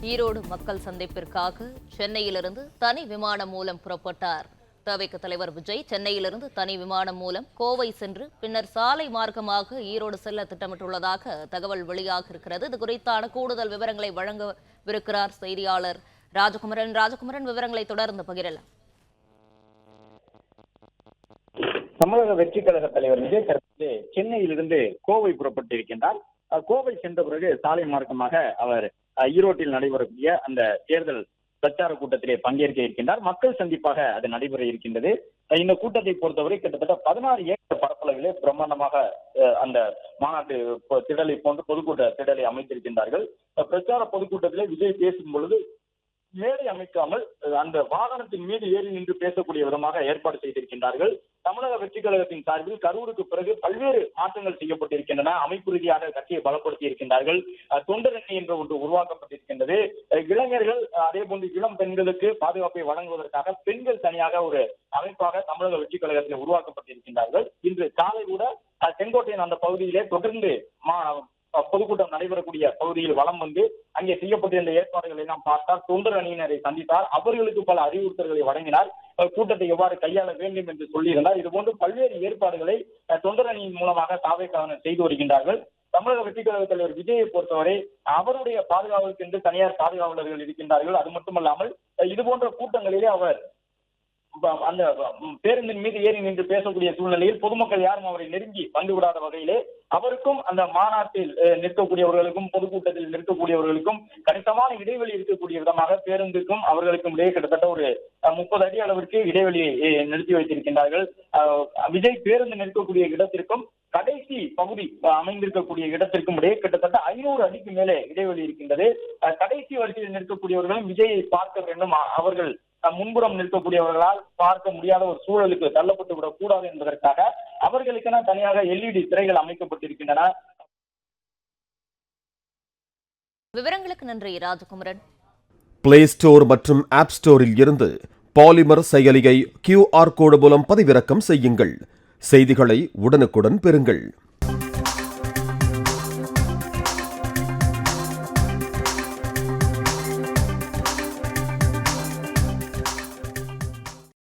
ஈரோடு மக்கள் சந்திப்பிற்காக சென்னையிலிருந்து தனி விமானம் மூலம் புறப்பட்டார் தவிக தலைவர் விஜய். சென்னையிலிருந்து தனி விமானம் மூலம் கோவை சென்று பின்னர் சாலை மார்க்கமாக ஈரோடு செல்ல திட்டமிட்டுள்ளதாக தகவல் வெளியாக இருக்கிறது. இது குறித்தான கூடுதல் விவரங்களை வழங்கவிருக்கிறார் செய்தியாளர் ராஜகுமரன். ராஜகுமரன், விவரங்களை தொடர்ந்து பகிரலாம். தமிழக வெற்றி கழக தலைவர் விஜய் தற்போது சென்னையிலிருந்து கோவை புறப்பட்டிருக்கின்றார். கோவை சென்ற பிறகு சாலை மார்க்கமாக அவர் ஈரோட்டில் நடைபெறக்கூடிய அந்த தேர்தல் பிரச்சார கூட்டத்திலே பங்கேற்க இருக்கின்றார். மக்கள் சந்திப்பாக அது நடைபெற இருக்கின்றது. இந்த கூட்டத்தை பொறுத்தவரை கிட்டத்தட்ட 16 ஏக்கர் பரப்பளவிலே பிரம்மாண்டமாக அந்த மாநாட்டு திடலை போன்று பொதுக்கூட்ட திடலை அமைத்திருக்கின்றார்கள். பிரச்சார பொதுக்கூட்டத்திலே விஜய் பேசும் பொழுது மேடை அமைக்காமல் அந்த வாகனத்தின் மீது ஏறி நின்று பேசக்கூடிய விதமாக ஏற்பாடு செய்திருக்கின்றார்கள். தமிழக வெற்றி கழகத்தின் சார்பில் கரூருக்கு பிறகு பல்வேறு மாற்றங்கள் செய்யப்பட்டிருக்கின்றன. அமைப்பு ரீதியாக கட்சியை பலப்படுத்தி இருக்கின்றார்கள். தொண்டர் அணி என்ற ஒன்று உருவாக்கப்பட்டிருக்கின்றது. இளைஞர்கள் அதே போன்று இளம் பெண்களுக்கு பாதுகாப்பை வழங்குவதற்காக பெண்கள் தனியாக ஒரு அமைப்பாக தமிழக வெற்றி கழகத்தில் உருவாக்கப்பட்டிருக்கின்றார்கள். இன்று காலை கூட செங்கோட்டையின் அந்த பகுதியிலே தொடர்ந்து பொதுக்கூட்டம் நடைபெறக்கூடிய பகுதியில் வலம் வந்து அங்கே செய்யப்பட்டிருந்த ஏற்பாடுகளை நாம் பார்த்தால் தொண்டர் அணியினரை சந்தித்தார். அவர்களுக்கு பல அறிவுறுத்தல்களை வழங்கினார். கூட்டத்தை எவ்வாறு கையாள வேண்டும் என்று சொல்லியிருந்தார். இதுபோன்று பல்வேறு ஏற்பாடுகளை தொண்டர் அணியின் மூலமாக தாவேக்காவினர் செய்து வருகின்றார்கள். தமிழக வெற்றி கழக தலைவர் விஜயை பொறுத்தவரை அவருடைய பாதுகாவலுக்கு என்று தனியார் பாதுகாவலர்கள் இருக்கின்றார்கள். அது மட்டுமல்லாமல் இதுபோன்ற கூட்டங்களிலே அவர் அந்த பேருந்தின் மீது ஏறி நின்று பேசக்கூடிய சூழ்நிலையில் பொதுமக்கள் யாரும் அவரை நெருங்கி வந்துவிடாத வகையிலே அவருக்கும் அந்த மாநாட்டில் நிற்கக்கூடியவர்களுக்கும் பொதுக்கூட்டத்தில் நிற்கக்கூடியவர்களுக்கும் கணிசமான இடைவெளி இருக்கக்கூடிய விதமாக பேருந்துக்கும் அவர்களுக்கும் இடையே கிட்டத்தட்ட ஒரு 30 அடி அளவிற்கு இடைவெளியை நிறுத்தி வைத்திருக்கின்றார்கள். விஜய் பேருந்து நிற்கக்கூடிய இடத்திற்கும் கடைசி பகுதி அமைந்திருக்கக்கூடிய இடத்திற்கும் இடையே கிட்டத்தட்ட 500 அடிக்கு மேலே இடைவெளி இருக்கின்றது. கடைசி வரிசையில் நிற்கக்கூடியவர்களும் விஜயை பார்க்க வேண்டும். அவர்கள் முன்புறம் நிற்கக்கூடியவர்களால் பார்க்க முடியாத ஒரு சூழலுக்கு தள்ளப்பட்டு விடக் கூடாது என்பதற்காக அவர்களுக்கென தனியாக LED திரைகள் அமைக்கப்பட்டிருக்கின்றன. விவரங்களுக்கு நன்றி ராஜகுமரன். பிளே ஸ்டோர் மற்றும் ஆப் ஸ்டோரில் இருந்து பாலிமர் செயலியை QR கோடு மூலம் பதிவிறக்கம் செய்யுங்கள். செய்திகளை உடனுக்குடன் பெறுங்கள்.